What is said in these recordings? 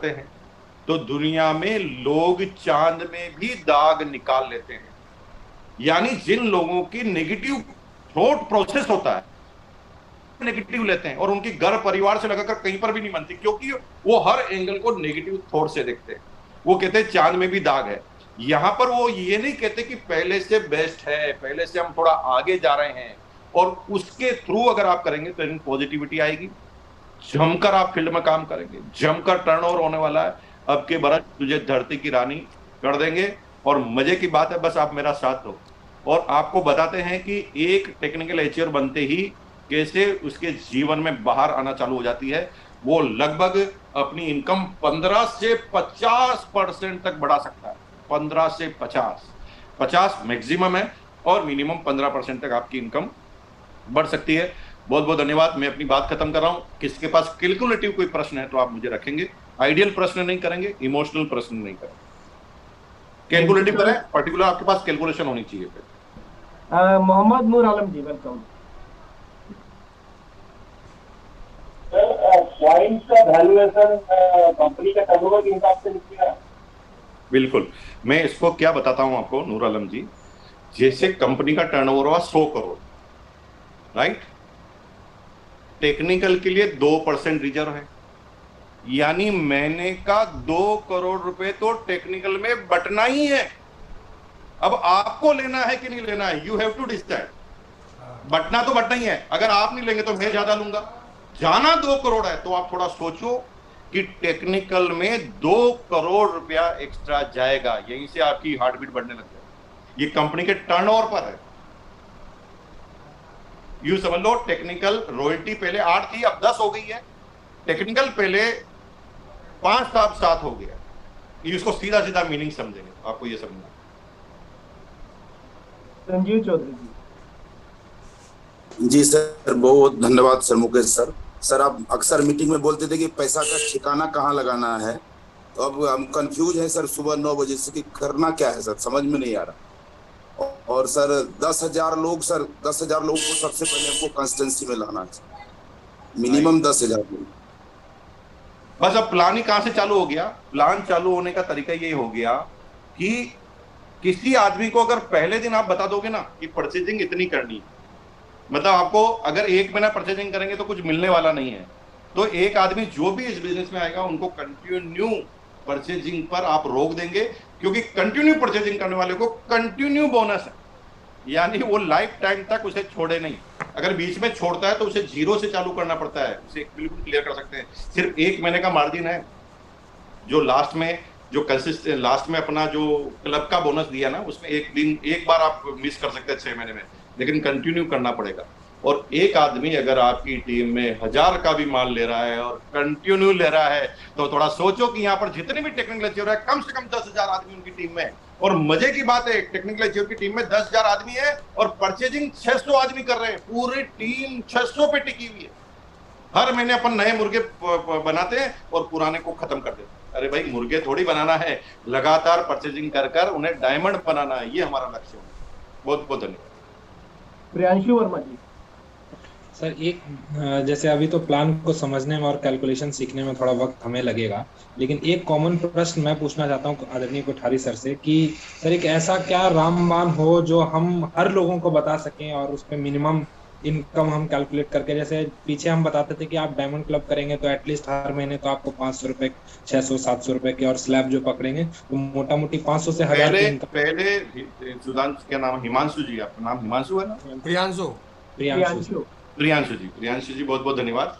करते हैं तो दुनिया में लोग चांद में भी दाग निकाल लेते हैं। यानी जिन लोगों की नेगेटिव थॉट प्रोसेस होता है, नेगेटिव लेते हैं और उनकी घर परिवार से लगाकर कहीं पर भी नहीं बनती, क्योंकि वो हर एंगल को नेगेटिव थॉट से देखते हैं। वो कहते हैं चांद में भी दाग है। यहां पर वो ये नहीं कहते कि पहले से बेस्ट है, पहले से हम थोड़ा आगे जा रहे हैं, और उसके थ्रू अगर आप करेंगे तो इनमें पॉजिटिविटी आएगी, जमकर आप फील्ड में काम करेंगे, जमकर टर्नओवर होने वाला है। अब के बरस तुझे धरती की रानी कर देंगे। और मजे की बात है, बस आप मेरा साथ दो और आपको बताते हैं कि एक टेक्निकल एचीवर बनते ही कैसे उसके जीवन में बाहर आना चालू हो जाती है। वो लगभग अपनी इनकम 15 से 50% तक बढ़ा सकता है। 15 से 50 मैक्सिमम है और मिनिमम 15% तक आपकी इनकम बढ़ सकती है। बहुत बहुत धन्यवाद। मैं अपनी बात खत्म कर रहा हूं। किसके पास कैलकुलेटिव कोई प्रश्न है तो आप मुझे रखेंगे। आइडियल प्रश्न नहीं करेंगे, इमोशनल प्रश्न नहीं करेंगे। कैलकुलेटिव करें, पर्टिकुलर आपके पास कैलकुलेशन होनी चाहिए फिर। मोहम्मद नूर आलम जी, वेलकम। पॉइंट का वैल्यूएशन कंपनी का टर्नओवर के हिसाब से निकलेगा। बिल्कुल, मैं इसको क्या बताता हूं आपको नूर आलम जी। जैसे कंपनी का टर्नओवर हुआ 100 करोड़, राइट? टेक्निकल के लिए 2% रिजर्व है, यानी महीने का 2 करोड़ रुपए तो टेक्निकल में बटना ही है। अब आपको लेना है कि नहीं लेना है, यू हैव टू डिसाइड। बटना तो बटना ही है। अगर आप नहीं लेंगे तो मैं ज्यादा लूंगा। जाना 2 करोड़ है तो आप थोड़ा सोचो कि टेक्निकल में 2 करोड़ रुपया एक्स्ट्रा जाएगा, यहीं से आपकी हार्ट बीट बढ़ने लग जाएगी। ये कंपनी के टर्नओवर पर है। यू समझ लो, टेक्निकल रॉयल्टी पहले 8 थी, अब 10 हो गई है। टेक्निकल पहले 5 था, अब 7 हो गया। इसको सीधा सीधा मीनिंग समझेंगे, आपको ये समझना। संजीव चौधरी जी। जी सर, बहुत धन्यवाद सर, मुकेश सर। सर आप अक्सर मीटिंग में बोलते थे कि पैसा का ठिकाना कहाँ लगाना है, तो अब हम कंफ्यूज हैं सर सुबह 9 बजे से कि करना क्या है सर, समझ में नहीं आ रहा। और सर 10,000 लोग, सर 10,000 लोगों को सबसे पहले हमको कंस्टिट्यूंसी में लाना है, मिनिमम 10,000 लोग। बस अब प्लान ही कहां से चालू हो गया। प्लान चालू होने का तरीका ये हो गया कि किसी आदमी को अगर पहले दिन आप बता दोगे ना कि परचेजिंग इतनी करनी है, मतलब आपको अगर 1 महीना परचेजिंग करेंगे तो कुछ मिलने वाला नहीं है, तो एक आदमी जो भी इस बिजनेस में आएगा उनको कंटिन्यू परचेजिंग पर आप रोक देंगे, क्योंकि कंटिन्यू परचेजिंग करने वाले को कंटिन्यू बोनस है। यानी वो लाइफ टाइम तक उसे छोड़े नहीं। अगर बीच में छोड़ता है तो उसे जीरो से चालू करना पड़ता है। उसे बिल्कुल क्लियर कर सकते हैं, सिर्फ 1 महीने का मार्जिन है। जो लास्ट में लास्ट में अपना जो क्लब का बोनस दिया ना, उसमें एक बार आप मिस कर सकते हैं 6 महीने में, लेकिन कंटिन्यू करना पड़ेगा। और एक आदमी अगर आपकी टीम में 1000 का भी माल ले रहा है और कंटिन्यू ले रहा है, तो थोड़ा सोचो कि यहाँ पर जितने भी टेक्निकल अचीवर है, कम से कम 10,000 आदमी उनकी टीम में है। और मजे की बात है, टेक्निकल अचीवर की टीम में 10,000 आदमी है और परचेजिंग 600 आदमी कर रहे हैं। पूरी टीम 600 पे टिकी हुई है। हर महीने अपन नए मुर्गे बनाते हैं और पुराने को खत्म कर देते हैं। अरे भाई, मुर्गे थोड़ी बनाना है, लगातार परचेजिंग कर कर उन्हें डायमंड बनाना है, ये हमारा लक्ष्य है। बहुत बहुत धन्यवाद। प्रियांशु वर्मा जी। सर एक जैसे अभी तो प्लान को समझने में और कैलकुलेशन सीखने में थोड़ा वक्त हमें लगेगा, लेकिन एक कॉमन प्रश्न मैं पूछना चाहता हूँ आदरणीय कोठारी सर से कि सर एक ऐसा क्या रामबाण हो जो हम हर लोगों को बता सकें और उस पर मिनिमम इनकम हम कैलकुलेट करके, जैसे पीछे हम बताते थे कि आप डायमंड क्लब करेंगे तो एटलीस्ट हर महीने तो आपको 500 रुपए, 600-700 रुपए के, और स्लैब जो पकड़ेंगे तो मोटा मोटी 500 से 1000 की इनकम। पहले सुधांशु, क्या नाम है? हिमांशु जी, आपका नाम हिमांशु है ना? प्रियांशु प्रियांशु जी, बहुत बहुत धन्यवाद।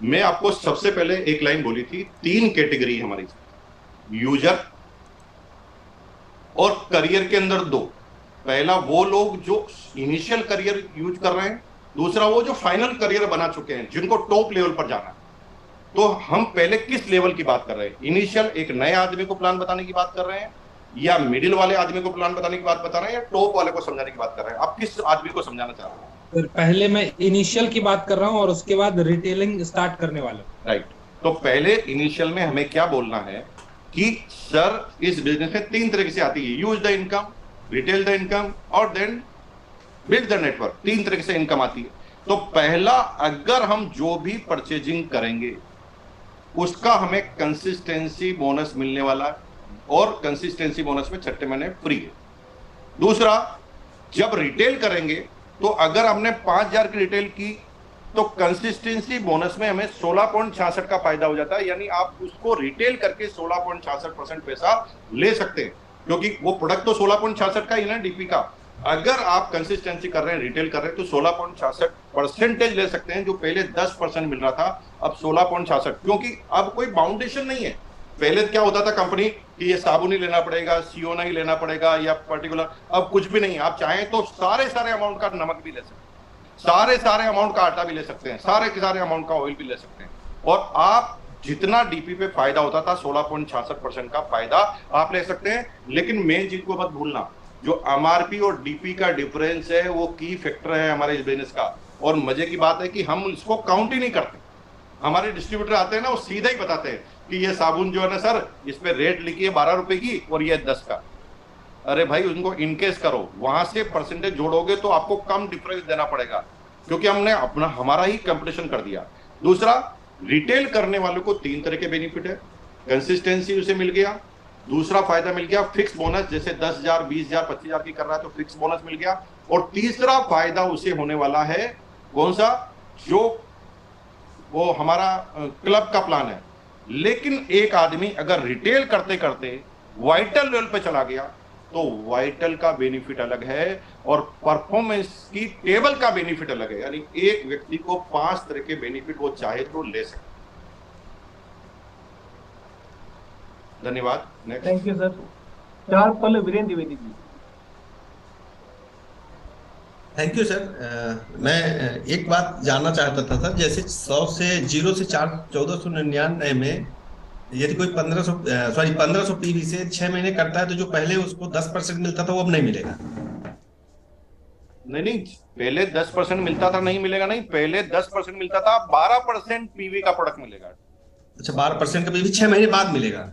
मैं आपको सबसे पहले एक लाइन बोली थी, 3 कैटेगरी हमारी, यूजर और करियर के अंदर 2। पहला वो लोग जो इनिशियल करियर यूज कर रहे हैं, दूसरा वो जो फाइनल करियर बना चुके हैं, जिनको टॉप लेवल पर जाना है। तो हम पहले किस लेवल की बात कर रहे हैं? इनिशियल एक नए आदमी को प्लान बताने की बात कर रहे हैं, या मिडिल वाले आदमी को प्लान बताने की बात बता रहे हैं, या टॉप वाले को समझाने की बात कर रहे हैं? आप किस आदमी को समझाना चाह रहे हैं? सर पहले मैं इनिशियल की बात कर रहा हूँ और उसके बाद रिटेलिंग स्टार्ट करने वाला। राइट। तो पहले इनिशियल में हमें क्या बोलना है कि सर इस बिजनेस में 3 तरीके से आती है, use the income, retail the income और देन बिल्ड द नेटवर्क। 3 तरीके से इनकम आती है। तो पहला, अगर हम जो भी परचेजिंग करेंगे उसका हमें कंसिस्टेंसी बोनस मिलने वाला है, और कंसिस्टेंसी बोनस में छठे महीने फ्री है। दूसरा, जब रिटेल करेंगे तो अगर हमने 5,000 की रिटेल की तो कंसिस्टेंसी बोनस में हमें 16.66 का फायदा हो जाता है, यानी आप उसको रिटेल करके 16.66% पैसा ले सकते हैं, क्योंकि वो प्रोडक्ट तो 16.66 का ही ना डीपी का। अगर आप कंसिस्टेंसी कर रहे हैं, रिटेल कर रहे हैं, तो 16.66% ले सकते हैं, जो पहले 10% मिल रहा था, अब 16.66, क्योंकि अब कोई बाउंडेशन नहीं है। पहले क्या होता था कंपनी कि ये साबुन ही लेना पड़ेगा, सियोना ही लेना पड़ेगा या पर्टिकुलर, अब कुछ भी नहीं। आप चाहें तो सारे अमाउंट का नमक भी ले सकते हैं, सारे अमाउंट का आटा भी ले सकते हैं, सारे अमाउंट का ऑयल भी ले सकते हैं, और आप जितना डीपी पे फायदा होता था 16.66% का फायदा आप ले सकते हैं। लेकिन मेन चीज को मत भूलना, जो एमआरपी और डीपी का डिफरेंस है वो की फैक्टर है हमारे इस बिजनेस का। और मजे की बात है कि हम इसको काउंट ही नहीं करते। हमारे डिस्ट्रीब्यूटर आते हैं ना, वो सीधा ही बताते हैं कि ये साबुन जो है ना सर, इस पे रेट लिखी है 12 रुपए की और ये 10 का। अरे भाई, उनको इनकेस करो, वहां से परसेंटेज जोड़ोगे तो आपको कम डिफरेंस देना पड़ेगा, क्योंकि हमने हमारा ही कंपटीशन कर दिया। दूसरा, रिटेल करने वालों को 3 तरह के बेनिफिट है। कंसिस्टेंसी उसे मिल गया, दूसरा फायदा मिल गया फिक्स बोनस, जैसे 10,000, 20,000, 25,000 की कर रहा है तो फिक्स बोनस मिल गया, और तीसरा फायदा उसे होने वाला है कौन सा, जो वो हमारा क्लब का प्लान है। लेकिन एक आदमी अगर रिटेल करते करते वाइटल लेवल पे चला गया तो वाइटल का बेनिफिट अलग है और परफॉर्मेंस की टेबल का बेनिफिट अलग है, यानी एक व्यक्ति को 5 तरह के बेनिफिट वो चाहे तो ले सकते। धन्यवाद। नेक्स्ट। Thank you sir. 4 पल Virendra Dwivedi ji. Thank you sir. मैं एक बात जानना चाहता था सर, जैसे 0 से 1499 में यदि कोई 1500 पीवी से 6 महीने करता है तो जो पहले उसको 10% मिलता था वो अब नहीं मिलेगा? नहीं, पहले 10% मिलता था, नहीं मिलेगा नहीं, पहले 10% मिलता था, 12% पीवी का प्रोडक्ट मिलेगा। अच्छा, 12% का पीवी 6 महीने बाद मिलेगा?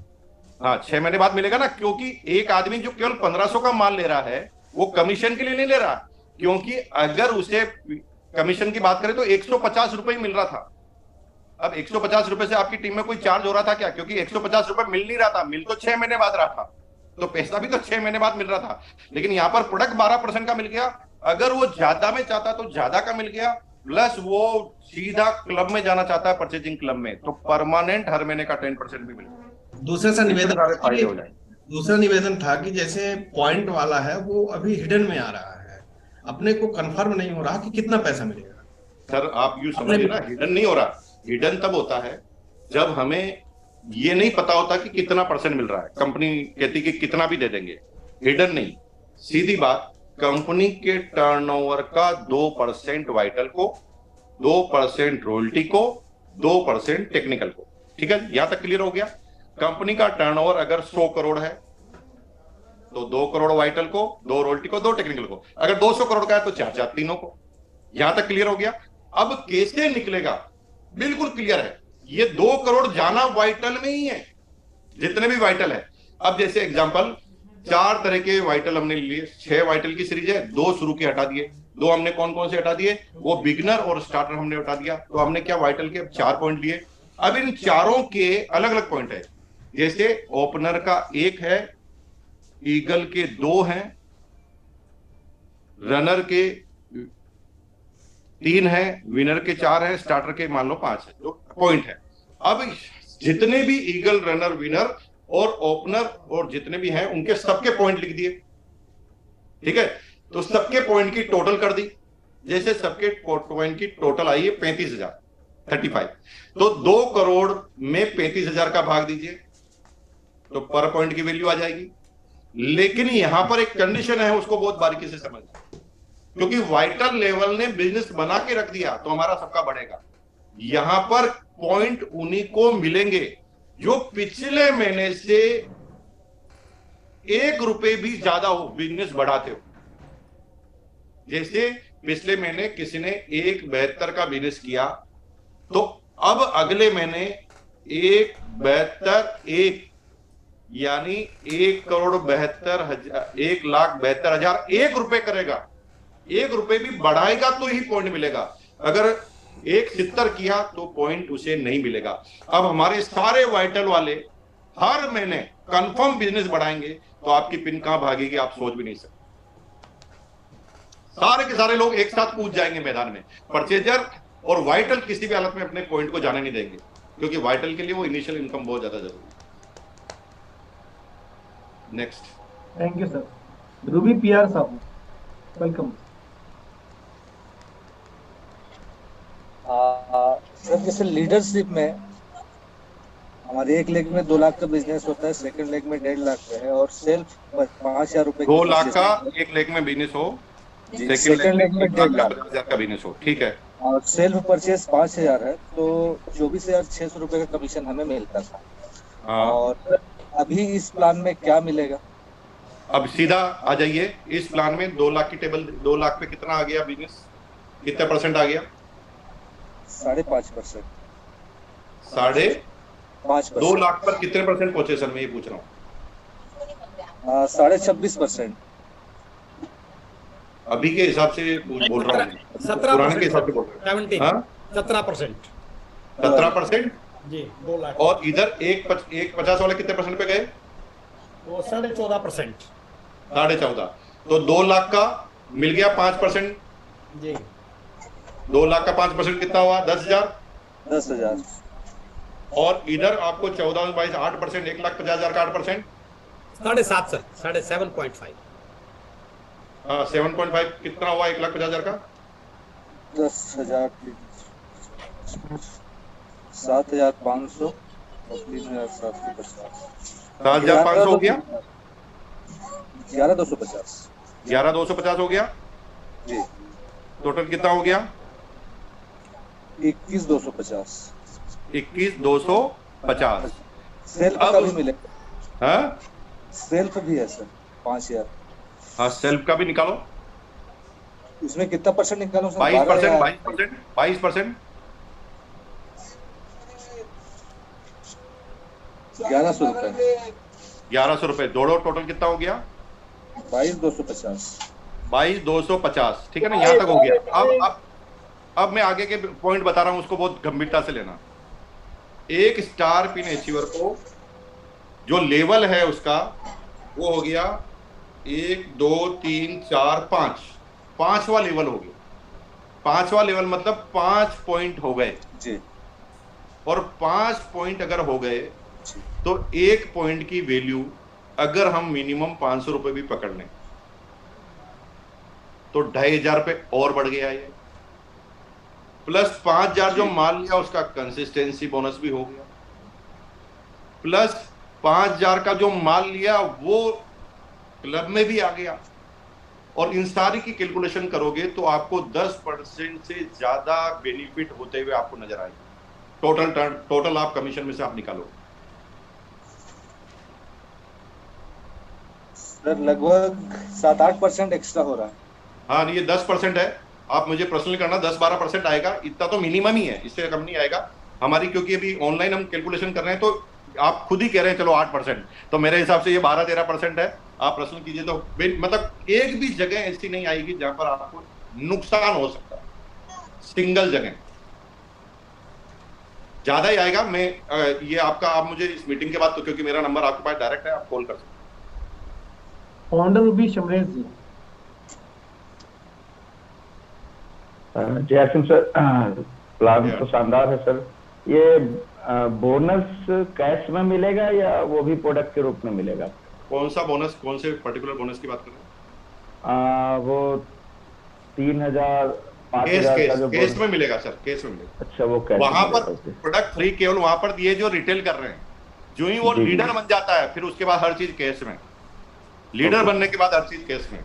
हाँ, 6 महीने बाद मिलेगा ना, क्योंकि एक आदमी जो केवल 1500 का माल ले रहा है वो कमीशन के लिए नहीं ले रहा, क्योंकि अगर उसे कमीशन की बात करें तो 150 रुपए ही मिल रहा था। अब 150 रुपए से आपकी टीम में कोई चार्ज हो रहा था क्या? क्योंकि 150 रुपए मिल नहीं रहा था, मिल तो 6 महीने बाद रहा था, तो पैसा भी तो 6 महीने बाद मिल रहा था। लेकिन यहां पर प्रोडक्ट 12% का मिल गया, अगर वो ज्यादा में चाहता तो ज्यादा का मिल गया, प्लस वो सीधा क्लब में जाना चाहता है, परचेजिंग क्लब में, तो परमानेंट हर महीने का 10% भी मिल गया। दूसरा सा निवेदन सारे फायदे हो जाए। दूसरा निवेदन था कि जैसे पॉइंट वाला है वो अभी हिडन में आ रहा है, अपने को कंफर्म नहीं हो रहा कि कितना पैसा मिलेगा। सर आप यूं समझिए ना, हिडन नहीं हो रहा। हिडन तब होता है जब हमें ये नहीं पता होता कि कितना परसेंट मिल रहा है, कंपनी कहती कि कितना भी दे देंगे। हिडन नहीं, सीधी बात, कंपनी के टर्नओवर का 2% वाइटल को, 2% रॉयल्टी को, 2% टेक्निकल को। ठीक है, यहां तक क्लियर हो गया। कंपनी का टर्नओवर अगर 100 करोड़ है तो 2 करोड़ वाइटल को, 2 रॉयल्टी को, 2 टेक्निकल को। अगर 200 करोड़ का है तो 4 तीनों को। यहां तक क्लियर हो गया। अब कैसे निकलेगा, बिल्कुल क्लियर है। ये 2 करोड़ जाना वाइटल में ही है, जितने भी वाइटल है। अब जैसे एग्जांपल, 4 तरह के वाइटल हमने लिए, 6 वाइटल की सीरीज है, 2 शुरू के हटा दिए, 2 हमने कौन कौन से हटा दिए, वो बिगनर और स्टार्टर हमने हटा दिया। तो हमने क्या, वाइटल के 4 पॉइंट लिए। अब इन चारों के अलग अलग पॉइंट है, जैसे ओपनर का 1 है, ईगल के 2 हैं, रनर के 3 है, विनर के 4 है, स्टार्टर के मान लो 5 है, जो पॉइंट है। अब जितने भी ईगल, रनर, विनर और ओपनर और जितने भी हैं उनके सबके पॉइंट लिख दिए। ठीक है, तो सबके पॉइंट की टोटल कर दी। जैसे सबके पॉइंट की टोटल आई है 35,000, 35, तो 2 करोड़ में 35,000 का भाग दीजिए तो पर पॉइंट की वैल्यू आ जाएगी। लेकिन यहां पर एक कंडीशन है, उसको बहुत बारीकी से समझना, क्योंकि वाइटल लेवल ने बिजनेस बना के रख दिया तो हमारा सबका बढ़ेगा। यहां पर पॉइंट उन्हीं को मिलेंगे जो पिछले महीने से 1 रुपए भी ज्यादा हो, बिजनेस बढ़ाते हो। जैसे पिछले महीने किसी ने 1.72 का बिजनेस किया, तो अब अगले महीने 1.72 यानी 1,72,000 1 रुपए करेगा। 1 रुपए भी बढ़ाएगा तो ही पॉइंट मिलेगा। अगर एक 70 किया तो पॉइंट उसे नहीं मिलेगा। अब हमारे सारे वाइटल वाले हर महीने कंफर्म बिजनेस बढ़ाएंगे तो आपकी पिन कहां भागेगी आप सोच भी नहीं सकते। सारे के सारे लोग एक साथ कूद जाएंगे मैदान में। परचेजर और वाइटल किसी भी हालत में अपने पॉइंट को जाने नहीं देंगे, क्योंकि वाइटल के लिए वो इनिशियल इनकम बहुत ज्यादा जरूरी है। Next. Thank you sir. Ruby PR साहब, वेलकम। सर जैसे लीडरशिप में हमारे एक लेग में 2 लाख का बिजनेस होता है, सेकंड लेग में 1.5 लाख का है, और सेल्फ 5,000 रुपए 2 लाख का एक लेग में बिजनेस हो, सेकंड लेग में 1.5 लाख 50,000 का बिजनेस हो, ठीक है। और सेल्फ परचेस 5,000 है, तो 24,600 रुपए का कमीशन हमें मिलता था। हाँ। और अभी इस प्लान में क्या मिलेगा? अब सीधा आ जाइए, इस प्लान में 2 लाख की टेबल, 2 लाख पे कितना आ गया बिजनेस, कितना परसेंट आ गया? 5.5%। 5.5%। 2 लाख पर कितने परसेंट पहुंचे सर, मैं ये पूछ रहा हूँ। 26.5%। अभी के हिसाब से बोल रहा हूँ, 17 पुराने के हिसाब से बोल रहा हूँ। 17%। 17% जी, 2 लाख। और इधर एक 50 वाले कितने परसेंट पे गए? वो 14.5%। 14.5। तो 2 लाख का मिल गया 5%। जी, 2 लाख का 5% कितना हुआ? 10,000। 10,000। और इधर आपको 14 में 22 8%, 1,50,000 का 8%। 7.5 सर, 7.5। हाँ, 7.5 कितना हुआ 1,50,000 का? 10,000 7,500 और 3,750। 7,500 हो गया, 11,250। 11,250 हो गया। जी, टोटल कितना हो गया? 21,250। 21,250। सेल्फ अब का भी मिलेगा? हाँ, सेल्फ भी है सर 5,000। हाँ सेल्फ का भी निकालो। इसमें कितना परसेंट निकालो सर? 22%, 22%, 22%। 1,100 रुपए। 1,100 रुपए। दोनों टोटल कितना हो गया? 22,250। 22,250, ठीक है ना, यहां तक हो गया। अब मैं आगे के पॉइंट बता रहा हूं, उसको बहुत गंभीरता से लेना। एक स्टार पिन अचीवर को जो लेवल है उसका वो हो गया 1 2 3 4 5, 5वां लेवल हो गया। 5वां लेवल मतलब 5 पॉइंट हो गए जी। और 5 पॉइंट अगर हो गए तो 1 पॉइंट की वैल्यू अगर हम मिनिमम 500 रुपए भी पकड़ लें तो 2,500 रुपए और बढ़ गया ये, प्लस 5,000 जो माल लिया उसका कंसिस्टेंसी बोनस भी हो गया, प्लस 5,000 का जो माल लिया वो क्लब में भी आ गया। और इन सारी की कैलकुलेशन करोगे तो आपको 10% से ज्यादा बेनिफिट होते हुए आपको नजर आएगा। टोटल आप कमीशन में से आप निकालो सर, लगभग 7-8% एक्स्ट्रा हो रहा है। हाँ, ये 10% है। आप मुझे पर्सनल करना, 10-12% आएगा, इतना तो मिनिमम ही है, इससे कम नहीं आएगा हमारी, क्योंकि अभी ऑनलाइन हम कैलकुलेशन कर रहे हैं। तो आप खुद ही कह रहे हैं चलो 8%, तो मेरे हिसाब से ये 12-13% है। आप पर्सनल कीजिए तो मतलब एक भी जगह ऐसी नहीं आएगी जहां पर आपको नुकसान हो सकता है। सिंगल जगह ज्यादा ही आएगा। मैं ये आपका, आप मुझे इस मीटिंग के बाद, तो क्योंकि मेरा नंबर आपके पास डायरेक्ट है, आप कॉल कर सकते हैं। फाउंडर रूबी शमरेश जी। जय सिंह सर, प्लान तो शानदार है सर। ये बोनस कैश में मिलेगा या वो भी प्रोडक्ट के रूप में मिलेगा? कौन सा बोनस, कौन से पर्टिकुलर बोनस की बात कर रहे हैं? वो 3,000 5,000 का जो केस में मिलेगा सर, केस में मिलेगा। अच्छा, वो कैश वहां पर प्रोडक्ट फ्री केवल वहां पर दिए जो रिटेल कर रहे हैं। जो ही वो लीडर बन जाता है फिर उसके बाद हर चीज केस में, लीडर बनने के बाद हर चीज केस में।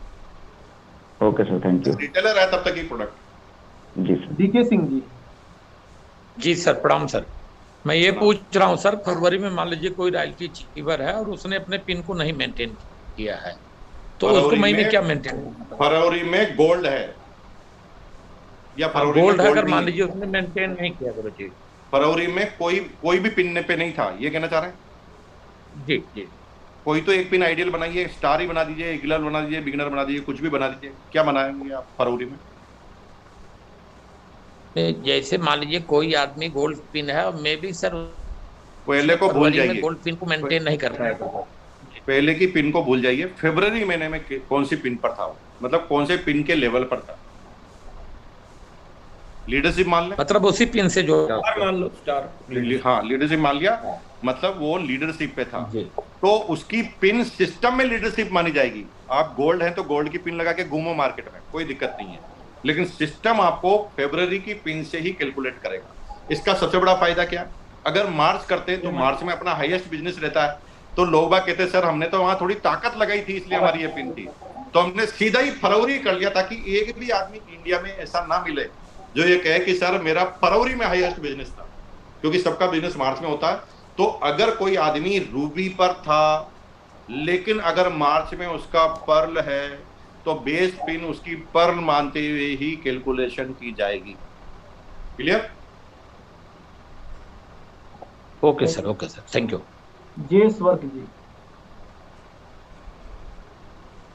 Okay sir, thank you. Retailer है तब तक ही प्रोडक्ट। जी सर। डीके सिंह जी। जी सर, प्रणाम सर। मैं ये पूछ रहा हूँ सर, फरवरी में मान लीजिए कोई रॉयल्टी अचीवर है और उसने अपने पिन को नहीं मेंटेन किया है, तो उसको महीने क्या मेंटेन? फरवरी में गोल्ड है या फरवरी गोल्ड में है, अगर मान लीजिए उसने मेंटेन नहीं किया करो जी, फरवरी में कोई भी पिन पे नहीं था, ये कहना चाह रहे हैं? जी जी। कोई तो एक पिन आइडियल बनाइए, स्टार ही बना दीजिए, इग्लर बना दीजिए, बिगिनर बना दीजिए, कुछ भी बना दीजिए। क्या बनाएंगे आप फरवरी में? जैसे मान लीजिए कोई आदमी गोल्ड पिन है और मे भी सर पहले को भूल फरवरी में जाइए, गोल्ड पिन को मेंटेन नहीं कर रहा है। पहले की पिन को भूल जाइए। फरवरी महीने में कौन सी पिन पर था वो, मतलब कौन से पिन के लेवल पर था, लीडरशिप मान लें, मतलब उसी पिन से जो मान लो स्टार। हाँ लीडरशिप मान लिया, मतलब वो लीडरशिप पे था, तो उसकी पिन सिस्टम में लीडरशिप मानी जाएगी। आप गोल्ड है तो गोल्ड की पिन लगा के घूमो मार्केट में, कोई दिक्कत नहीं है, लेकिन सिस्टम आपको फरवरी की पिन से ही कैलकुलेट करेगा। इसका सबसे बड़ा फायदा क्या, अगर मार्च करते हैं तो मार्च में अपना हाईएस्ट बिजनेस रहता है, तो लोग बाग कहते हैं सर हमने तो वहां थोड़ी ताकत लगाई थी इसलिए हमारी ये पिन थी, तो हमने सीधा ही फरवरी कर लिया, ताकि एक भी आदमी इंडिया में ऐसा ना मिले जो ये कहे कि सर मेरा फरवरी में हाईएस्ट बिजनेस था, क्योंकि सबका बिजनेस मार्च में होता है। तो अगर कोई आदमी रूबी पर था लेकिन अगर मार्च में उसका पर्ल है तो बेस पिन उसकी पर्ल मानते हुए ही कैलकुलेशन की जाएगी। Clear? Okay sir, thank you. जे स्वर्ग जी।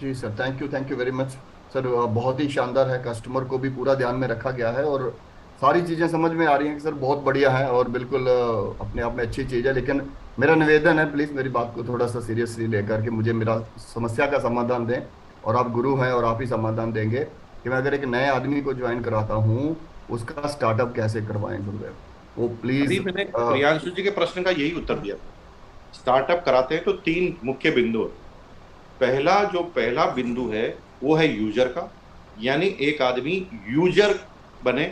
जी sir, thank you very much sir. बहुत ही शानदार है, कस्टमर को भी पूरा ध्यान में रखा गया है और सारी चीज़ें समझ में आ रही हैं कि सर बहुत बढ़िया है और बिल्कुल अपने आप में अच्छी चीज़ है। लेकिन मेरा निवेदन है, प्लीज़ मेरी बात को थोड़ा सा सीरियसली लेकर के मुझे मेरा समस्या का समाधान दें, और आप गुरु हैं और आप ही समाधान देंगे कि मैं अगर एक नए आदमी को ज्वाइन कराता हूँ उसका स्टार्टअप कैसे करवाएं गुरुदेव, वो प्लीज। मैंने प्रियांशु जी के प्रश्न का यही उत्तर दिया। स्टार्टअप कराते हैं तो 3 मुख्य बिंदु है। पहला बिंदु है वो है यूजर का, यानी एक आदमी यूजर बने।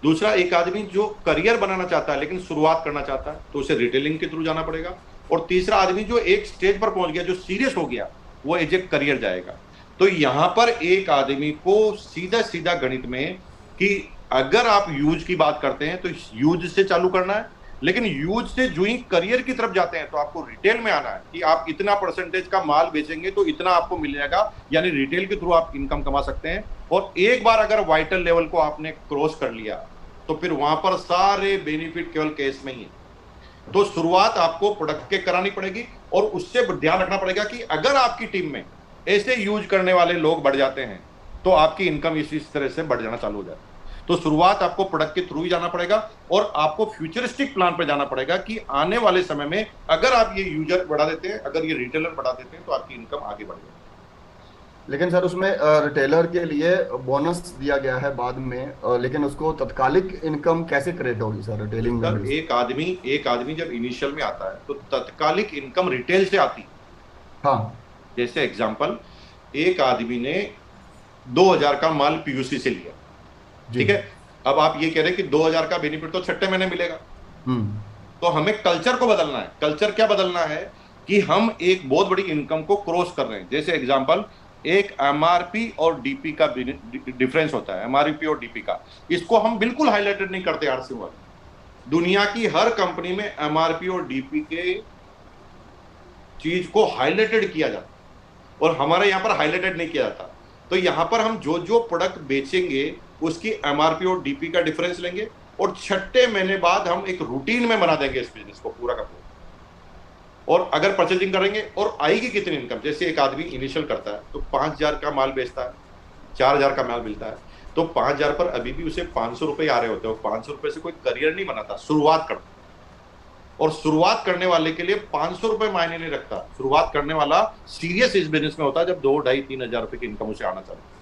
दूसरा, एक आदमी जो करियर बनाना चाहता है लेकिन शुरुआत करना चाहता है तो उसे रिटेलिंग के थ्रू जाना पड़ेगा। और तीसरा आदमी जो एक स्टेज पर पहुंच गया, जो सीरियस हो गया, वो एज ए करियर जाएगा। तो यहां पर एक आदमी को सीधा गणित में कि अगर आप यूज की बात करते हैं तो यूज से चालू करना है, लेकिन यूज से जो ही करियर की तरफ जाते हैं तो आपको रिटेल में आना है कि आप इतना परसेंटेज का माल बेचेंगे तो इतना आपको मिल जाएगा, यानी रिटेल के थ्रू आप इनकम कमा सकते हैं। और एक बार अगर वाइटल लेवल को आपने क्रॉस कर लिया तो फिर वहां पर सारे बेनिफिट केवल कैश में ही है। तो शुरुआत आपको प्रोडक्ट के करानी पड़ेगी और उससे ध्यान रखना पड़ेगा कि अगर आपकी टीम में ऐसे यूज करने वाले लोग बढ़ जाते हैं तो आपकी इनकम इस तरह से बढ़ जाना चालू हो जाती है। तो शुरुआत आपको प्रोडक्ट के थ्रू ही जाना पड़ेगा और आपको फ्यूचरिस्टिक प्लान पर जाना पड़ेगा कि आने वाले समय में अगर आप ये यूजर बढ़ा देते हैं, अगर ये रिटेलर बढ़ा देते हैं तो आपकी इनकम आगे बढ़ जाएगी। लेकिन सर उसमें रिटेलर के लिए बोनस दिया गया है बाद में, लेकिन उसको तत्कालिक इनकम कैसे क्रिएट होगी सर रिटेलिंग में? सर एक आदमी जब इनिशियल में आता है तो तत्कालिक इनकम रिटेल से आती है। हाँ, जैसे एग्जांपल, एक आदमी ने 2000 का माल पीयूसी से लिया, ठीक है। अब आप ये कह रहे हैं कि 2000 का बेनिफिट तो छठे महीने मिलेगा। तो हमें कल्चर को बदलना है। कल्चर क्या बदलना है कि हम एक बहुत बड़ी इनकम को क्रॉस कर रहे हैं। जैसे एग्जांपल, एक एमआरपी और डीपी का डिफरेंस होता है, एमआरपी और डीपी का, इसको हम बिल्कुल हाईलाइटेड नहीं करते आरसी वाले। दुनिया की हर कंपनी में एमआरपी और डीपी के चीज को हाईलाइटेड किया जाता है और हमारे यहाँ पर हाईलाइटेड नहीं किया जाता। तो यहाँ पर हम जो प्रोडक्ट बेचेंगे उसकी एमआरपी और डीपी का डिफरेंस लेंगे और छठे महीने बाद हम एक रूटीन में बना देंगे इस बिजनेस को पूरा का पूरा। और अगर परचेजिंग करेंगे और आएगी कितनी इनकम, जैसे एक आदमी इनिशियल करता है तो 5000 का माल बेचता है, 4000 का माल मिलता है, तो 5000 पर अभी भी उसे 500 रुपए आ रहे होते हैं। 500 रुपए से कोई करियर नहीं बनाता, शुरुआत करता। और शुरुआत करने वाले के लिए 500 रुपए मायने नहीं रखता। शुरुआत करने वाला सीरियस इस बिजनेस में होता है जब 2, 2.5, 3 रुपए की इनकम उसे आना चाहिए।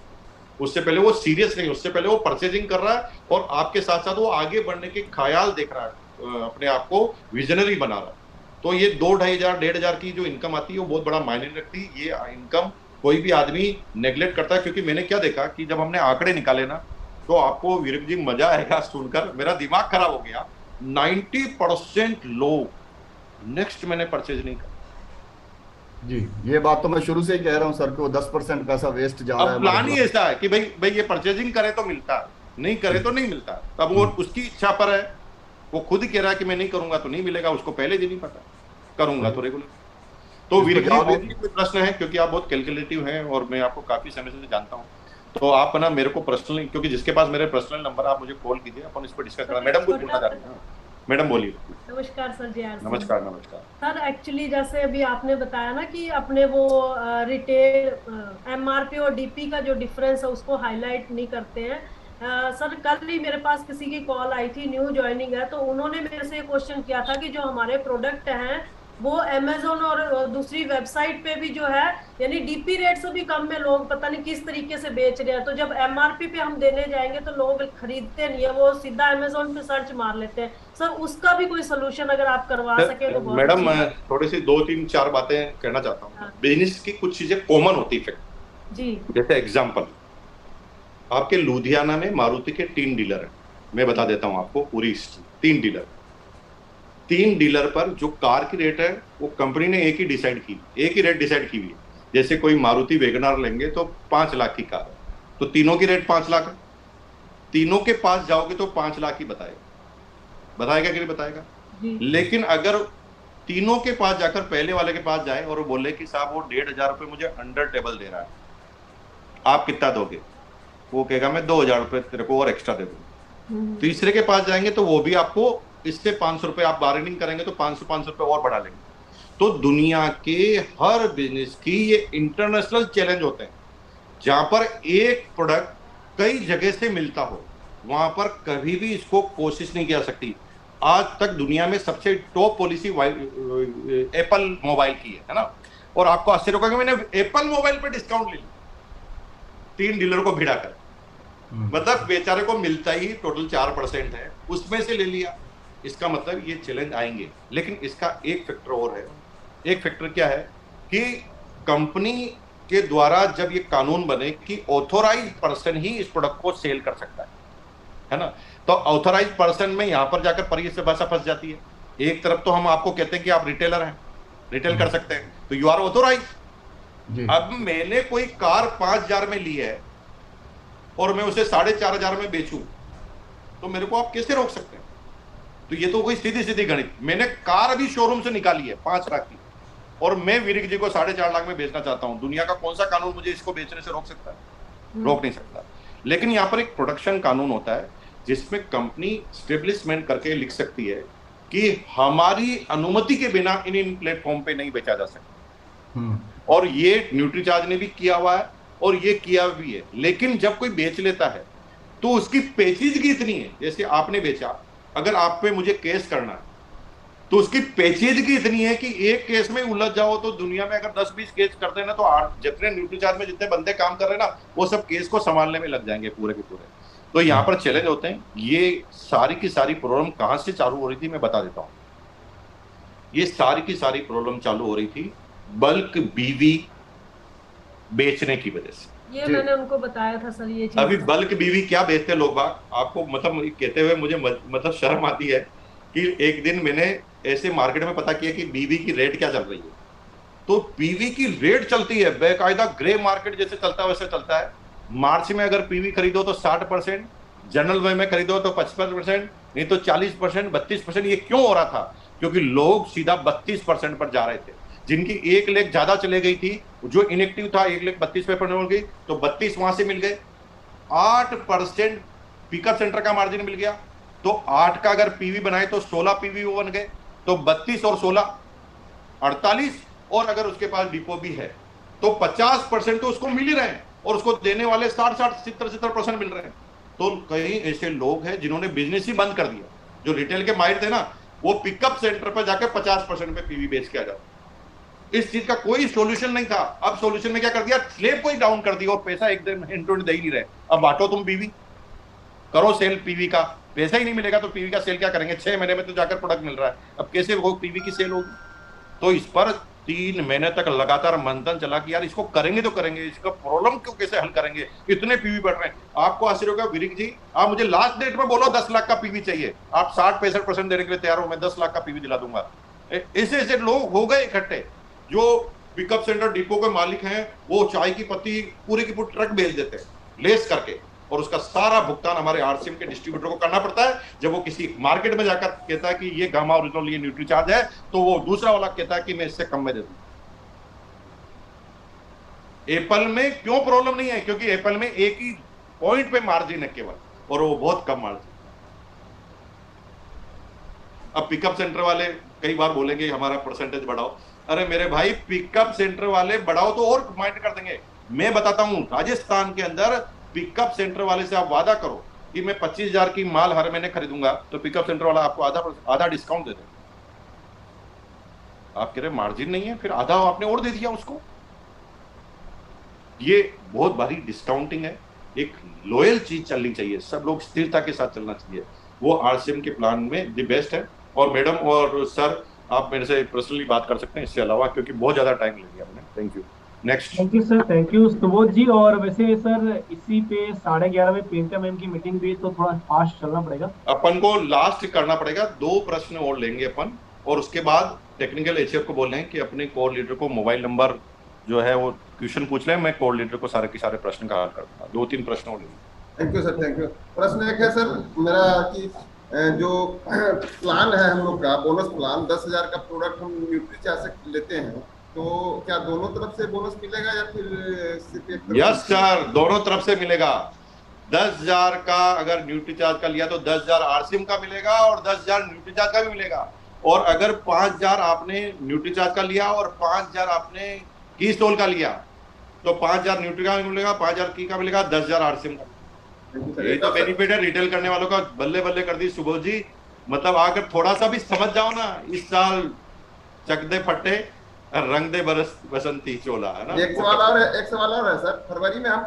उससे पहले वो सीरियस नहीं, उससे पहले वो परचेजिंग कर रहा है और आपके साथ साथ वो आगे बढ़ने के ख्याल देख रहा है, अपने आप को विजनरी बना रहा है। तो ये 2, 2.5, 1,500 की जो इनकम आती है वो बहुत बड़ा मायने नहीं रखती। ये इनकम कोई भी आदमी नेग्लेक्ट करता है, क्योंकि मैंने क्या देखा कि जब हमने आंकड़े निकाले ना तो आपको वीरक जी मजा आएगा सुनकर, मेरा दिमाग खराब हो गया। 90% लोग नेक्स्ट महीने परचेज नहीं कर। जी, ये बात तो मैं शुरू से ही कह रहा हूँ सर को, 10% पैसा वेस्ट जा रहा है। अब प्लान ही ऐसा है कि भाई ये परचेजिंग करे तो मिलता है, नहीं करे तो नहीं मिलता। तब वो उसकी इच्छा पर है, वो खुद ही कह रहा है कि मैं नहीं करूंगा तो नहीं मिलेगा, उसको पहले दिन ही पता, करूंगा तो रेगुलर। तो वीरक जी कोई प्रश्न है, क्योंकि आप बहुत कैलकुलेटिव हैं और मैं आपको काफी समय से जानता हूँ, तो आप ना मेरे को पर्सनली, क्योंकि जिसके पास मेरे पर्सनल नंबर, आप मुझे कॉल कीजिए, अपन इस पर डिस्कस करें। मैडम कुछ बोलना चाहते हैं? मैडम बोलिए। नमस्कार सर जी। नमस्कार नमस्कार सर, एक्चुअली जैसे अभी आपने बताया ना कि अपने वो रिटेल एमआरपी और डीपी का जो डिफरेंस है उसको हाईलाइट नहीं करते हैं, सर कल ही मेरे पास किसी की कॉल आई थी, न्यू ज्वाइनिंग है, तो उन्होंने मेरे से क्वेश्चन किया था कि जो हमारे प्रोडक्ट हैं वो अमेजोन और दूसरी वेबसाइट पे भी जो है यानी डीपी रेट से भी कम में लोग पता नहीं किस तरीके से बेच रहे हैं, तो जब एमआरपी पे हम देने जाएंगे तो लोग खरीदते नहीं है, वो सीधा अमेजोन पे सर्च मार लेते हैं। सर उसका भी कोई सोल्यूशन अगर आप करवा सके तो बहुत मैडम अच्छी मैं बात। थोड़ी सी 2-3-4 बातें कहना चाहता हूँ। बिजनेस की कुछ चीजें कॉमन होती है। जी जैसे एग्जाम्पल, आपके लुधियाना में मारुति के 3 डीलर हैं। मैं बता देता हूं आपको पूरी हिस्ट्री। 3 डीलर पर जो कार की रेट है वो कंपनी ने एक ही रेट डिसाइड की हुई है। जैसे कोई मारुति वैगनआर लेंगे तो 5 लाख की कार है, तो तीनों की रेट 5 लाख है। तीनों के पास जाओगे तो 5 लाख ही बताएगा कि नहीं बताएगा। लेकिन अगर तीनों के पास जाकर पहले वाले के पास जाए और वो बोले कि साहब वो 1,500 रुपये मुझे अंडर टेबल दे रहा है, आप कितना दोगे? वो कहेगा मैं 2,000 रुपये तेरे को और एक्स्ट्रा दे दूंगा। तीसरे के पास जाएंगे तो वो भी आपको इससे 500 रुपये, आप बार्गेनिंग करेंगे तो 500 रुपये और बढ़ा लेंगे। तो दुनिया के हर बिजनेस की ये इंटरनेशनल चैलेंज होते हैं। जहां पर एक प्रोडक्ट कई जगह से मिलता हो वहां पर कभी भी इसको कोशिश नहीं की जा सकती। आज तक दुनिया में सबसे टॉप पॉलिसी एप्पल मोबाइल की है ना, और आपको आश्चर्य होगा कि मैंने एप्पल मोबाइल पर डिस्काउंट ले लिया 3 डीलर को भिड़ा कर। मतलब बेचारे को मिलता ही टोटल 4% है, उसमें से ले लिया। इसका मतलब ये चैलेंज आएंगे। लेकिन इसका एक फैक्टर और है। एक फैक्टर क्या है कि कंपनी के द्वारा जब ये कानून बने कि ऑथोराइज पर्सन ही इस प्रोडक्ट को सेल कर सकता है ना, तो ऑथोराइज पर्सन में यहां पर जाकर परिभाषा फंस जाती है। एक तरफ तो हम आपको कहते हैं कि आप रिटेलर हैं, रिटेल कर सकते हैं, तो यू आर ऑथोराइज। अब मैंने कोई कार 5,000 में ली है और मैं उसे 4,500 में बेचूं, तो मेरे को आप कैसे रोक सकते हैं? तो ये तो कोई सीधी गणित। मैंने कार अभी शोरूम से निकाली है 5 लाख की, और मैं विरिक जी को 4.5 लाख में बेचना चाहता हूं। दुनिया का कौन सा कानून मुझे इसको बेचने से रोक सकता है? रोक नहीं सकता। लेकिन यहाँ पर एक प्रोडक्शन कानून होता है जिसमें कंपनी स्टेब्लिशमेंट करके लिख सकती है कि हमारी अनुमति के बिना इन प्लेटफॉर्म पे नहीं बेचा जा सकता। और ये न्यूट्रीचार्ज ने भी किया हुआ है और ये किया भी है। लेकिन जब कोई बेच लेता है तो उसकी पेचीदगी इतनी है, जैसे आपने बेचा, अगर आप पे मुझे केस करना है तो उसकी पेचीदगी इतनी है कि एक केस में उलझ जाओ तो दुनिया में अगर 10-20 केस करते हैं ना, तो जितने न्यूट्रीचार्ज में जितने बंदे काम कर रहे हैं ना, वो सब केस को संभालने में लग जाएंगे पूरे के पूरे। तो यहाँ पर चैलेंज होते हैं। ये सारी की सारी प्रॉब्लम कहाँ से चालू हो रही थी मैं बता देता हूँ। ये सारी की सारी प्रॉब्लम चालू हो रही थी बल्क बीवी बेचने की वजह से। ये मैंने उनको बताया था सर ये चीज। अभी बल्क बीवी क्या बेचते हैं लोग बाग, आपको मतलब कहते हुए मुझे मतलब शर्म आती है कि एक दिन मैंने ऐसे मार्केट में पता किया कि बीवी की रेट क्या चल रही है। तो बीवी की रेट चलती है बेकायदा ग्रे मार्केट जैसे चलता है वैसे चलता है। मार्च में अगर पीवी खरीदो तो 60%, जनरल में खरीदो तो 55%, नहीं तो 40%, 32%। ये क्यों हो रहा था? क्योंकि लोग सीधा 32% पर जा रहे थे। जिनकी एक लेग ज्यादा चले गई थी, जो इनएक्टिव था 1 लेग 32 पे हो गई, तो 32 वहां से मिल गए। 8% पिकअप सेंटर का मार्जिन मिल गया। तो 8 का अगर पीवी बनाए तो 16 पीवी वो बन गए, तो 32 और 16 48, और अगर उसके पास डिपो भी है तो 50% तो उसको मिल ही रहे हैं, और उसको देने वाले 60-70% मिल रहे हैं। तो कई ऐसे लोग हैं जिन्होंने बिजनेस ही बंद कर दिया। जो रिटेल के माहिर थे ना, वो पिकअप सेंटर पर जाकर 50% पे पीवी बेच के आ जाओ। इस चीज का कोई सॉल्यूशन नहीं था। अब सॉल्यूशन में क्या कर दिया? स्लेब को ही डाउन कर दिया और पैसा एकदम हिंटों दे ही नहीं रहे। अब बांटो तुम पीवी, करो सेल पीवी का, पैसा ही नहीं मिलेगा तो पीवी का सेल क्या करेंगे? 6 महीने में तो जाकर प्रोडक्ट मिल रहा है, अब कैसे वो पीवी की सेल होगी? तो इस पर 3 महीने तक लगातार मंथन चला कि यार इसको करेंगे तो करेंगे, इसका प्रॉब्लम क्यों कैसे हल करेंगे? इतने पीवी बढ़ रहे हैं। आपको आश्चर्य होगा विरिक जी, आप मुझे लास्ट डेट में बोलो 10 लाख का पीवी चाहिए, आप 60-65% देने के लिए तैयार हो, मैं 10 लाख का पीवी दिला दूंगा। ऐसे लोग हो गए इकट्ठे। जो पिकअप सेंटर डिपो के मालिक हैं वो चाय की पत्ती पूरी की पूरी ट्रक भेज देते हैं लेस करके, और उसका सारा भुगतान हमारे आरसीएम के डिस्ट्रीब्यूटर को करना पड़ता है। जब वो किसी मार्केट में जाकर कहता है कि ये गामा ओरिजिनल ये न्यूट्रीचार्ज है, तो वो दूसरा वाला कहता है कि मैं इससे कम में दे दूं। एप्पल में क्यों प्रॉब्लम नहीं है? क्योंकि एप्पल में एक ही पॉइंट पे मार्जिन है केवल, और वो बहुत कम मार्जिन। अब पिकअप सेंटर वाले कई बार बोलेंगे हमारा परसेंटेज बढ़ाओ। अरे मेरे भाई, पिकअप सेंटर वाले बढ़ाओ तो और माइंड कर देंगे। मैं बताता हूं, राजस्थान के अंदर पिकअप सेंटर वाले से आप वादा करो कि मैं 25,000 की माल हर महीने खरीदूंगा, तो पिकअप सेंटर वाला आपको आधा डिस्काउंट दे दे। आप कह रहे मार्जिन नहीं है, फिर आधा आपने और दे दिया उसको। ये बहुत भारी डिस्काउंटिंग है। एक लॉयल चीज चलनी चाहिए, सब लोग स्थिरता के साथ चलना चाहिए, वो आरसीएम के प्लान में द बेस्ट है। और मैडम और सर आप मेरे से पर्सनली बात कर सकते हैं इससे अलावा, क्योंकि बहुत ज्यादा टाइम ले लिया हमने। Thank you. Next. Thank you sir, thank you Subodh ji. और वैसे सर इसी पे 11:30 में प्रियंका मैम की मीटिंग भी है, तो थोड़ा फास्ट चलना पड़ेगा। अपन को लास्ट करना पड़ेगा, 2 प्रश्न और लेंगे अपन, और उसके बाद टेक्निकल एचआर को बोल रहे हैं कि अपने कोर लीडर को मोबाइल नंबर जो है वो क्वेश्चन पूछ लें, मैं कोर लीडर को सारे के सारे प्रश्न का हल कर दूंगा। 2-3 प्रश्न और लेंगे। Thank you sir, thank you. प्रश्न एक है सर मेरा कि जो प्लान है हम लोग का बोनस प्लान, 10,000 का प्रोडक्ट हम न्यूट्रीचार्ज से लेते हैं, तो क्या दोनों तरफ से बोनस मिलेगा या फिर सिर्फ एक तरफ? यस सर, दोनों तरफ से मिलेगा। 10,000 का अगर न्यूट्रीचार्ज का लिया तो 10,000 आरसीएम का मिलेगा और 10,000 न्यूट्रीचार्ज का भी मिलेगा। और अगर 5,000 आपने न्यूट्रीचार्ज का लिया और 5,000 आपने की स्टोल का लिया तो 5,000 न्यूट्री का मिलेगा, 5,000 की का मिलेगा, 10,000 आरसीएम का। ये तो बेनिफिट है रिटेल करने वालों का, बल्ले बल्ले कर दी सुबोध जी। मतलब अगर थोड़ा सा भी समझ जाओ ना, इस साल चक दे फट्टे रंग दे बसंती चोला, है ना। एक सवाल और है सर। फरवरी में हम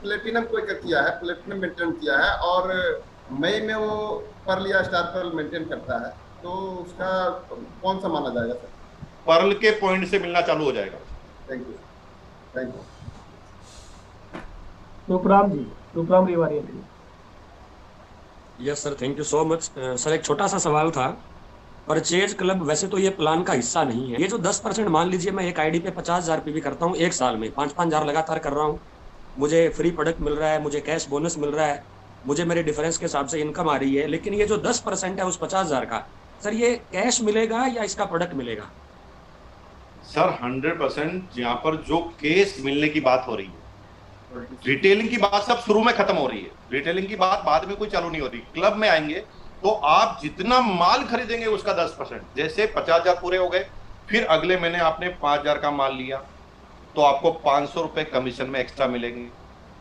प्लेटिनम को किया है, प्लेटिनम मेंटेन किया है, और मई में वो पर्ल या स्टार पर्ल मेंटेन करता है, तो उसका कौन सा माना जाएगा सर? पर्ल के पॉइंट से मिलना चालू हो जाएगा। Thank you, thank you. Supram ji, Supram Rewaria ji. Yes sir, thank you so much. Sir एक छोटा सा सवाल था, परचेज क्लब वैसे तो ये प्लान का हिस्सा नहीं है, ये जो 10% मान लीजिए मैं एक आईडी पे 50,000 पीवी करता हूँ एक साल में, 5-5 हज़ार लगातार कर रहा हूँ, मुझे फ्री प्रोडक्ट मिल रहा है, मुझे कैश बोनस मिल रहा है, मुझे मेरे डिफरेंस के हिसाब से इनकम आ रही है, लेकिन ये जो 10% है उस 50,000 का, सर ये कैश मिलेगा या इसका प्रोडक्ट मिलेगा? सर 100% यहाँ पर जो केस मिलने की बात हो रही है, रिटेलिंग की बात सब शुरू में खत्म हो रही है, रिटेलिंग की बात बाद में कोई चालू नहीं होती। क्लब में आएंगे तो आप जितना माल खरीदेंगे उसका 10%, जैसे 50,000 पूरे हो गए, फिर अगले महीने आपने 5,000 का माल लिया तो आपको 500 रुपए कमीशन में एक्स्ट्रा मिलेंगे।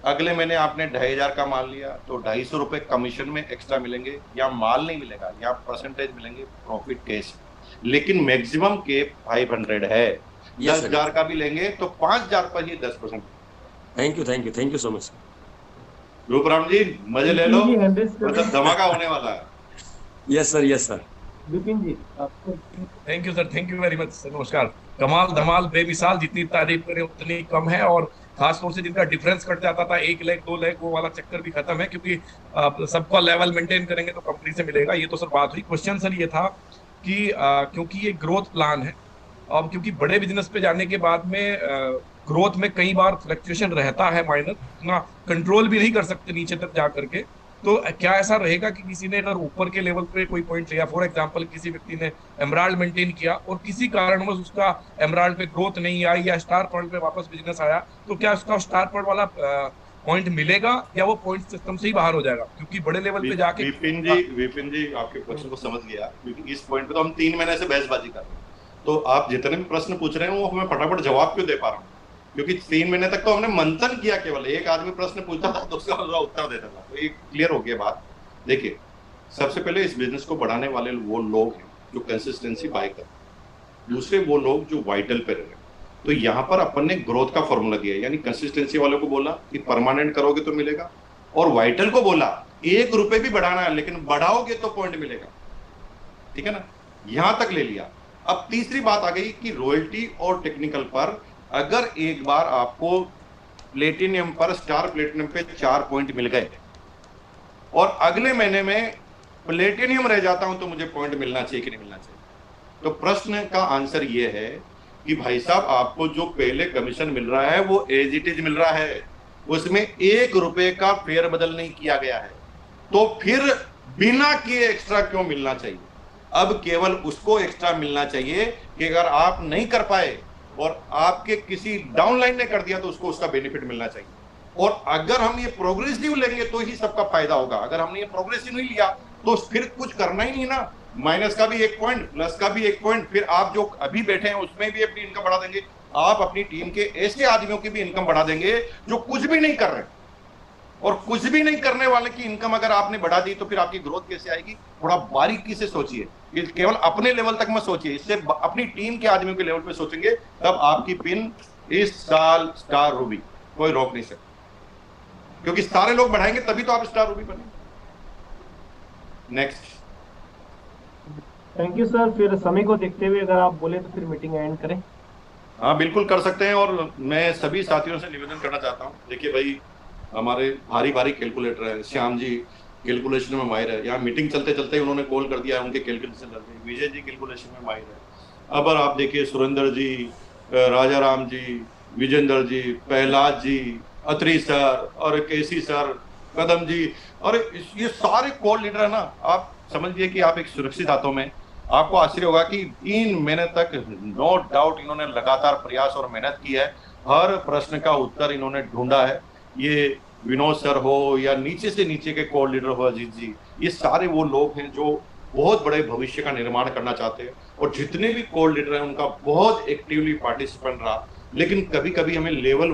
अगले महीने आपने 2,500 का माल लिया तो 250 रुपए कमीशन में एक्स्ट्रा मिलेंगे। यहाँ माल नहीं मिलेगा, यहाँ परसेंटेज मिलेंगे प्रॉफिट केस, लेकिन मैक्सिमम के 500 है। 10,000 का भी लेंगे तो 5,000 पर ही 10%। Thank you so much. Rooparam ji मजे ले लो, मतलब धमाका होने वाला है। Yes sir. विपिन जी आपको। Thank you sir, thank you very much sir. नमस्कार। कमाल धमाल बेमिसाल, जितनी तारीफ करें उतनी कम है, और खासतौर से जिनका डिफरेंस कट जाता था 1 लाख 2 लाख, वो वाला चक्कर भी खत्म है, क्योंकि सबका लेवल मेंटेन करेंगे तो कंपनी से मिलेगा। ये तो सर बात हुई। क्वेश्चन सर ये था कि क्योंकि ये ग्रोथ प्लान है, और क्योंकि बड़े बिजनेस पे जाने के बाद में ग्रोथ में कई बार फ्लक्चुएशन रहता है माइनर, ना कंट्रोल भी नहीं कर सकते नीचे तक जा करके, तो क्या ऐसा रहेगा कि किसी ने अगर ऊपर के लेवल पे कोई पॉइंट लिया, फॉर एग्जांपल किसी व्यक्ति ने एमराल्ड मेंटेन किया और किसी कारणवश उसका एमराल्ड पे ग्रोथ नहीं आई या स्टार पॉइंट पे वापस बिजनेस आया, तो क्या उसका स्टार पॉइंट वाला पॉइंट मिलेगा या वो पॉइंट सिस्टम से ही बाहर हो जाएगा? क्योंकि बड़े लेवल पे जाके विपिन जी आपके क्वेश्चन को समझ गया, क्योंकि इस पॉइंट पे तो हम 3 महीने से बहसबाजी कर रहे हैं, तो आप जितने भी प्रश्न पूछ रहे हैं वो हमें फटाफट जवाब क्यों दे पा रहा हूँ? क्योंकि 3 महीने तक तो हमने मंथन किया, केवल एक आदमी प्रश्न पूछता था तो उसका उत्तर देता था, तो ये क्लियर हो गया बात। देखिए, सबसे पहले इस बिजनेस को बढ़ाने वाले वो लोग हैं जो कंसिस्टेंसी बाय कर, दूसरे वो लोग जो वाइटल पे रहे। तो यहाँ पर अपन ने ग्रोथ का फॉर्मूला दिया, यानी कंसिस्टेंसी वालों को बोला कि परमानेंट करोगे तो मिलेगा, और वाइटल को बोला 1 रुपए भी बढ़ाना है लेकिन बढ़ाओगे तो पॉइंट मिलेगा। ठीक है ना, यहां तक ले लिया। अब तीसरी बात आ गई कि रॉयल्टी और टेक्निकल पर अगर एक बार आपको प्लेटिनियम पर, स्टार प्लेटिनियम पे 4 पॉइंट मिल गए और अगले महीने में प्लेटिनियम रह जाता हूं तो मुझे पॉइंट मिलना चाहिए कि नहीं मिलना चाहिए? तो प्रश्न का आंसर यह है कि भाई साहब, आपको जो पहले कमीशन मिल रहा है वो एज इट इज मिल रहा है, उसमें 1 रुपए का फेरबदल नहीं किया गया है, तो फिर बिना किए एक्स्ट्रा क्यों मिलना चाहिए? अब केवल उसको एक्स्ट्रा मिलना चाहिए कि अगर आप नहीं कर पाए और आपके किसी डाउनलाइन ने कर दिया तो उसको उसका बेनिफिट मिलना चाहिए। और अगर हम ये प्रोग्रेसिव लेंगे तो ही सबका फायदा होगा। अगर हमने ये प्रोग्रेसिव नहीं लिया तो फिर कुछ करना ही नहीं ना, माइनस का भी 1 पॉइंट, प्लस का भी 1 पॉइंट, फिर आप जो अभी बैठे हैं उसमें भी अपनी इनकम बढ़ा देंगे, आप अपनी टीम के ऐसे आदमियों की भी इनकम बढ़ा देंगे जो कुछ भी नहीं कर रहे। और कुछ भी नहीं करने वाले की इनकम अगर आपने बढ़ा दी तो फिर आपकी ग्रोथ कैसे आएगी? थोड़ा बारीकी से सोचिए, ये केवल अपने लेवल तक मत सोचिए, इससे अपनी टीम के आदमियों के लेवल पे सोचेंगे तब आपकी पिन इस साल स्टार रूबी कोई रोक नहीं सकता, क्योंकि सारे लोग बढ़ाएंगे तभी तो आप स्टार रूबी बनेंगे। नेक्स्ट। Thank you sir. फिर समय को देखते हुए अगर आप बोले तो फिर मीटिंग एंड करें। हाँ बिल्कुल कर सकते हैं, और मैं सभी साथियों से निवेदन करना चाहता हूँ, देखिए भाई हमारे भारी भारी कैलकुलेटर है, श्याम जी कैलकुलेशन में माहिर है, यहाँ मीटिंग चलते चलते उन्होंने कॉल कर दिया, उनके कैलकुलेशन लग गए, विजय जी कैलकुलेशन में माहिर है। अब आप देखिए सुरेंद्र जी, राजा राम जी, विजेंद्र जी, प्रहलाद जी, अत्री सर और केसी सर, कदम जी, और ये सारे कॉल लीडर है ना, आप समझिए कि आप एक सुरक्षित हाथों में। आपको आश्चर्य होगा कि 3 महीने तक नो डाउट इन्होंने लगातार प्रयास और मेहनत की है, हर प्रश्न का उत्तर इन्होंने ढूंढा है। ये विनोद सर हो या नीचे से नीचे के कॉल लीडर हो अजीत जी, ये सारे वो लोग हैं जो बहुत बड़े भविष्य का निर्माण करना चाहते हैं, और जितने भी कॉल लीडर हैं उनका बहुत एक्टिवली पार्टिसिपेंट रहा। लेकिन कभी कभी हमें लेवल